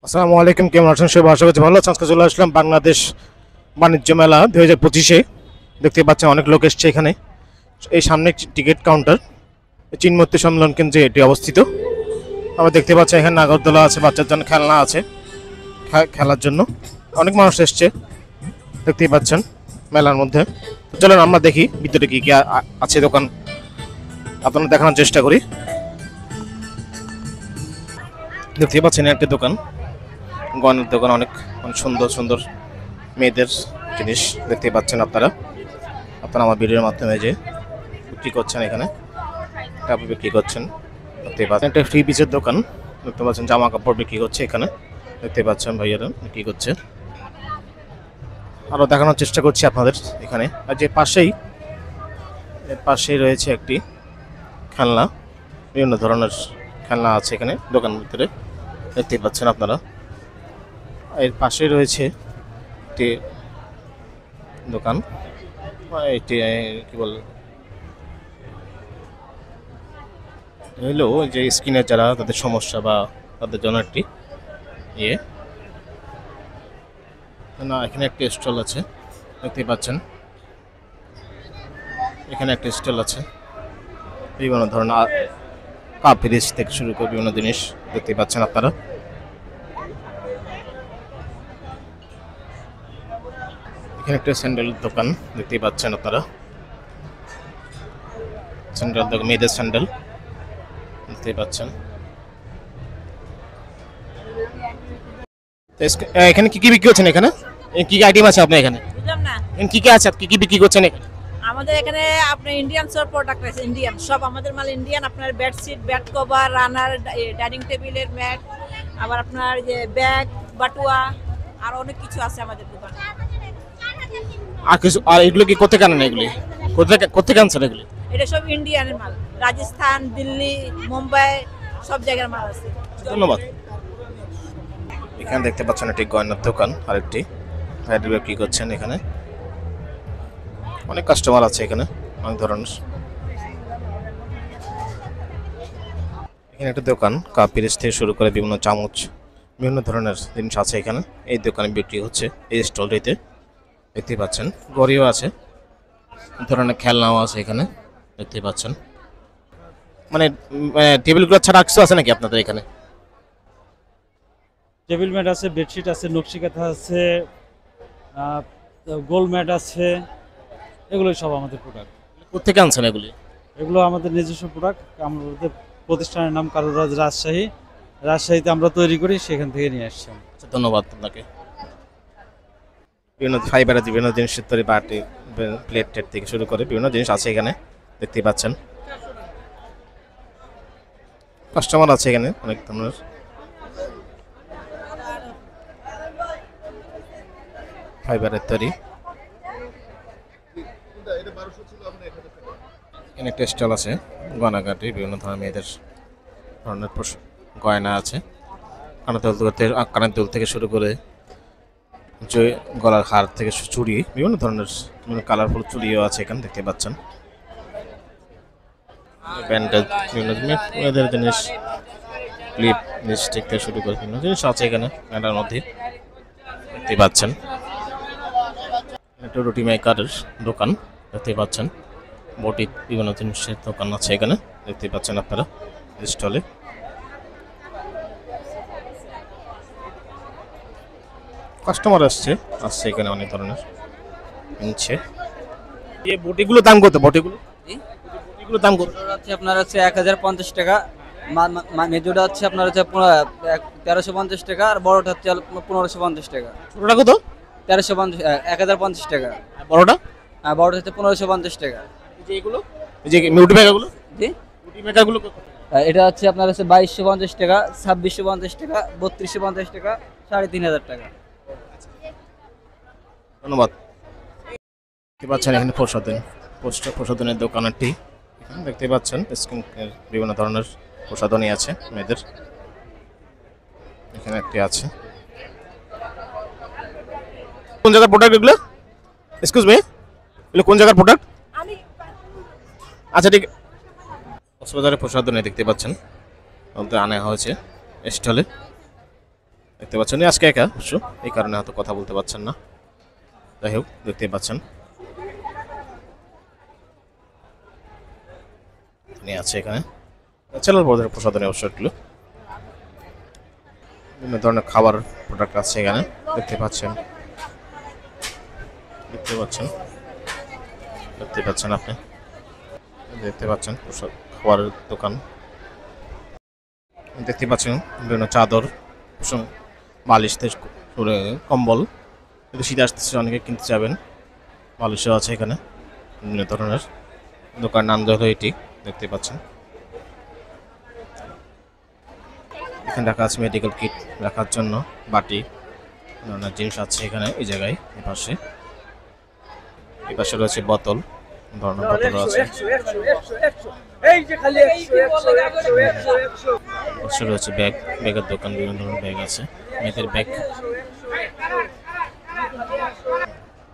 আসসালামু আলাইকুম, কেমন আছেন সবাই? আশা করছি ভালো আছেন। আজকে চলে আসলাম বাংলাদেশ বাণিজ্য মেলা 2025-এ। দেখতে পাচ্ছেন অনেক লোক এসছে এখানে। এই সামনে টিকিট কাউন্টার, চিনমূর্তি সম্মেলন কেন্দ্রে এটি অবস্থিত। আমরা দেখতে পাচ্ছি এখানে নাগরদোলা আছে, বাচ্চার জন্য খেলনা আছে, খেলার জন্য অনেক মানুষ এসছে দেখতেই পাচ্ছেন মেলার মধ্যে। চলেন আমরা দেখি ভিতরে কি কি আছে দোকান, আপনারা দেখানোর চেষ্টা করি। দেখতে পাচ্ছেন একটা দোকান, গয়নার দোকান, অনেক সুন্দর সুন্দর মেয়েদের জিনিস দেখতে পাচ্ছেন আপনারা আমার ভিডিওর মাধ্যমে যে বিক্রি করছেন, এখানে কাপড় বিক্রি করছেন দেখতে পাচ্ছেন। একটা ফ্রি পিসের দোকান দেখতে পাচ্ছেন, জামা কাপড় বিক্রি করছে এখানে দেখতে পাচ্ছেন, ভাইয়ারা বিক্রি করছে। আরও দেখানোর চেষ্টা করছি আপনাদের এখানে। আর যে পাশেই রয়েছে একটি খেলনা, বিভিন্ন ধরনের খেলনা আছে এখানে দোকানের ভিতরে দেখতে পাচ্ছেন আপনারা। এর পাশে রয়েছে একটি দোকান, এটি কি বল হইলো যে স্কিনের যারা তাদের সমস্যা বা তাদের জন্য একটি না, এখানে একটি স্টল আছে দেখতে পাচ্ছেন। এখানে একটা স্টল আছে, বিভিন্ন ধরনের কাপ ফ্রিজ থেকে শুরু করে বিভিন্ন জিনিস দেখতে পাচ্ছেন আপনারা। এখানে একটা স্যান্ডেলের দোকান দেখতেই পাচ্ছেন আপনারা, স্যান্ডেল দোকান, মেয়েদের স্যান্ডেল দেখতেই পাচ্ছেন। এখানে কি কি বিক্রি করছেন? এখানে কি কি আইটেম আছে আপনার এখানে? বুঝলাম না, কি কি আছে, কি কি বিক্রি করছেন এখানে? আমাদের এখানে আপনার ইন্ডিয়ান সব প্রোডাক্ট আছে, ইন্ডিয়ান সব আমাদের মাল ইন্ডিয়ান। আপনার বেডশিট, বেড কভার, রানার, ডাইনিং টেবিলের ম্যাট, আবার আপনার যে ব্যাগ, বাটুয়া, আর অনেক কিছু আছে আমাদের দোকানে। আর কিছু, আর এগুলো কি কোথেকে আনেন? এগুলি কোথেকে আনছেন এগুলি? এটা সব ইন্ডিয়ানের মাল, রাজস্থান, দিল্লি, মুম্বাই সব জায়গার মাল আছে। ধন্যবাদ। এখানে দেখতে পাচ্ছেন একটি গয়নার দোকান, আরেকটি ভাইয়ারা বিক্রি করছেন। এখানে অনেক কাস্টমার আছে, এখানে অনেক ধরনের। এখানে একটা দোকান, কাপ পিরিচ থেকে শুরু করে বিভিন্ন চামচ, বিভিন্ন ধরনের জিনিস আছে এখানে। এই দোকানে বিক্রি হচ্ছে এই স্টলটিতে দেখতে পাচ্ছেন। ঘড়িও আছে, ধরনের খেলনাও আছে এখানে দেখতে পাচ্ছেন। মানে টেবিলগুলো ছাড়া কিছু আছে নাকি আপনাদের এখানে? টেবিল ম্যাট আছে, বেডশিট আছে, নকশি কাঁথা আছে, গোল ম্যাট আছে, এগুলোই সব আমাদের প্রোডাক্ট। কোথেকে আনছেন এগুলি? এগুলো আমাদের নিজস্ব প্রোডাক্ট। আমাদের প্রতিষ্ঠানের নাম কারুরাজ রাজশাহী। রাজশাহীতে আমরা তৈরি করি, সেখান থেকে নিয়ে আসছি। ধন্যবাদ আপনাকে। বিভিন্ন ফাইবারের বিভিন্ন জিনিসের তৈরি, বাটি, প্লেট টেট থেকে শুরু করে বিভিন্ন জিনিস আছে এখানে দেখতে পাচ্ছেন। কাস্টমার আছে এখানে অনেক ধরনের। ফাইবারের তৈরি এখানে একটা স্টল আছে, গয়নাগাটি, বিভিন্ন ধরনের মেয়েদের ধরনের গয়না আছে। কানের দুল থেকে শুরু করে গলার হার থেকে চুড়ি, বিভিন্ন ধরনের কালারফুল চুড়িও আছে এখানে দেখতে পাচ্ছেন। ব্যান্ডেজ, বিভিন্ন মেয়েদের জিনিস, ক্লিপ, লিপস্টিক থেকে শুরু করে বিভিন্ন জিনিস আছে এখানে মেলার মধ্যে দেখতে পাচ্ছেন। একটা রুটি মেকারের দোকান দেখতে পাচ্ছেন, বটি, বিভিন্ন জিনিসের দোকান আছে এখানে দেখতে পাচ্ছেন আপনারা স্টলে। কাস্টমার আসছে এখানে অনেক ধরনের নিচ্ছে। এই বটিগুলো দাম কত? বটিগুলো দাম কত? হচ্ছে আপনার হচ্ছে 1050 টাকা, মেজোটা হচ্ছে আপনার হচ্ছে 1350 টাকা, আর বড়টা হচ্ছে 1550 টাকা। ছোটটা কত? 1350, 1050 টাকা। বড়টা? হ্যাঁ, বড়টা হচ্ছে 1550 টাকা। এই যে এগুলো, এই যে রুটি মেকারগুলো, জি, রুটি মেকারগুলো কত? এটা হচ্ছে আপনার হচ্ছে 2250 টাকা, 2650 টাকা, 3250 টাকা, 3500 টাকা। ধন্যবাদ। দেখতে পাচ্ছেন এখানে প্রসাধনের দোকানটি এখানে দেখতে পাচ্ছেন। স্কিনের বিভিন্ন ধরনের প্রসাধনী আছে মেয়েদের, এখানে একটি আছে। কোন জায়গার প্রোডাক্ট এগুলো? এক্সকিউজ মি, এগুলো কোন জায়গার প্রোডাক্ট? আচ্ছা ঠিক, কক্সবাজারের প্রসাধনী দেখতে পাচ্ছেন, আনা হয়েছে স্টলে। দেখতে পাচ্ছেন আজকে একা অবশ্য, এই কারণে হয়তো কথা বলতে পারছেন না। যাই হোক দেখতে পাচ্ছেন আছে এখানে ছেলের বড়দের প্রসাধনী অবশ্য এগুলো বিভিন্ন ধরনের খাবার প্রোডাক্ট আছে এখানে দেখতে পাচ্ছেন আপনি দেখতে পাচ্ছেন খাবারের দোকান দেখতে পাচ্ছেন বিভিন্ন চাদর বালিশ থেকে করে কম্বল কিন্তু শীত আসতেছে অনেকে কিনতে যাবেন বালিশও আছে এখানে বিভিন্ন ধরনের দোকান নাম হলো এটি দেখতে পাচ্ছেন এখানে রাখা আছে মেডিকেল কিট রাখার জন্য বাটি নানা জিনিস আছে এখানে এই জায়গায় এই পাশে রয়েছে বোতল ধরনের বোতল আছে পাশে রয়েছে ব্যাগের দোকান বিভিন্ন ধরনের ব্যাগ আছে মেয়েদের ব্যাগ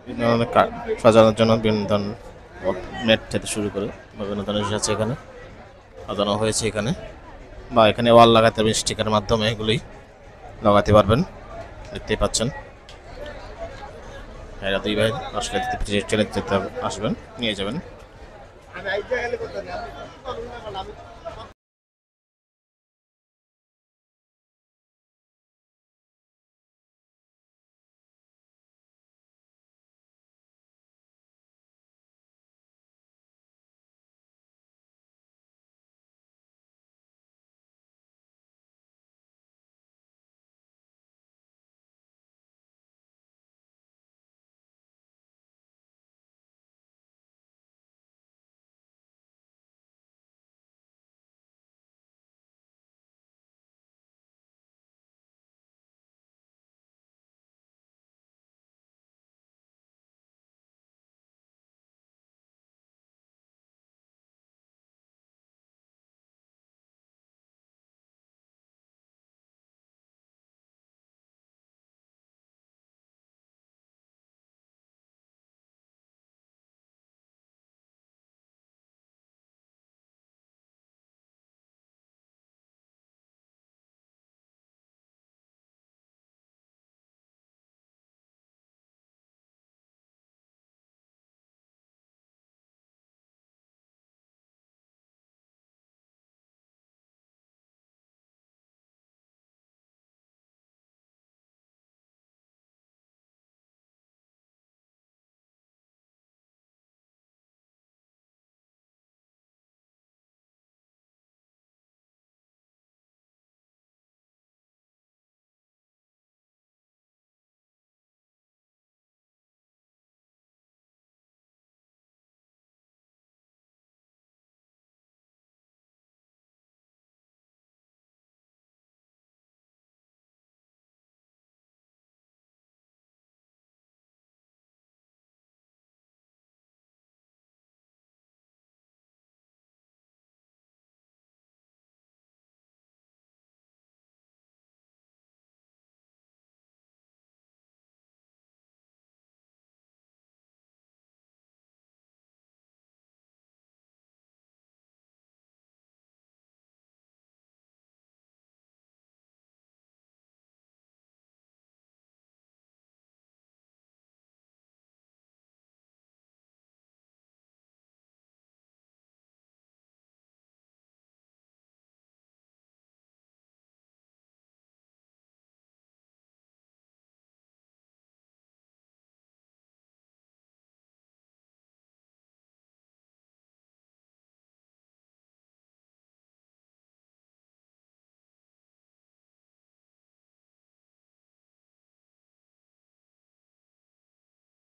বিভিন্ন ধরনের সাজানোর জন্য বিভিন্ন ধরনের নেট থেকে শুরু করে বিভিন্ন ধরনের জিনিস আছে এখানে সাজানো হয়েছে এখানে বা এখানে ওয়াল লাগাতে পারবেন স্টিকারের মাধ্যমে এগুলি লাগাতে পারবেন দেখতেই পাচ্ছেন এরা দুই ভাই আসলে ট্রেনে যেতে আসবেন নিয়ে যাবেন